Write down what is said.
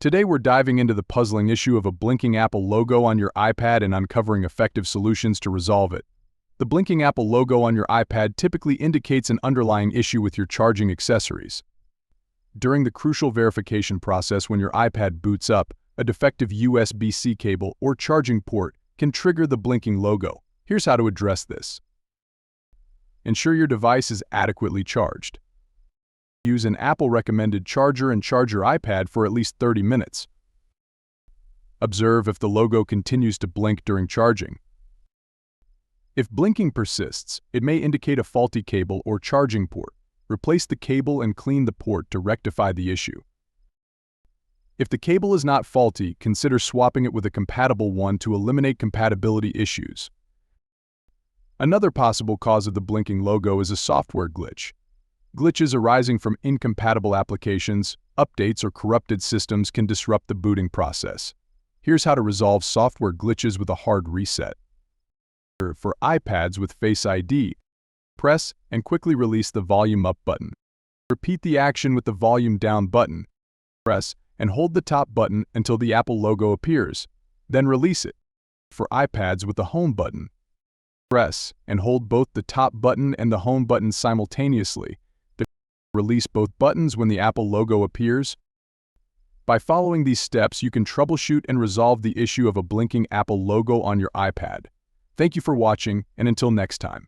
Today we're diving into the puzzling issue of a blinking Apple logo on your iPad and uncovering effective solutions to resolve it. The blinking Apple logo on your iPad typically indicates an underlying issue with your charging accessories. During the crucial verification process when your iPad boots up, a defective USB-C cable or charging port can trigger the blinking logo. Here's how to address this. Ensure your device is adequately charged. Use an Apple-recommended charger and charge your iPad for at least 30 minutes. Observe if the logo continues to blink during charging. If blinking persists, it may indicate a faulty cable or charging port. Replace the cable and clean the port to rectify the issue. If the cable is not faulty, consider swapping it with a compatible one to eliminate compatibility issues. Another possible cause of the blinking logo is a software glitch. Glitches arising from incompatible applications, updates, or corrupted systems can disrupt the booting process. Here's how to resolve software glitches with a hard reset. For iPads with Face ID, press and quickly release the volume up button. Repeat the action with the volume down button. Press and hold the top button until the Apple logo appears, then release it. For iPads with the home button, press and hold both the top button and the home button simultaneously. Release both buttons when the Apple logo appears. By following these steps, you can troubleshoot and resolve the issue of a blinking Apple logo on your iPad. Thank you for watching, and until next time.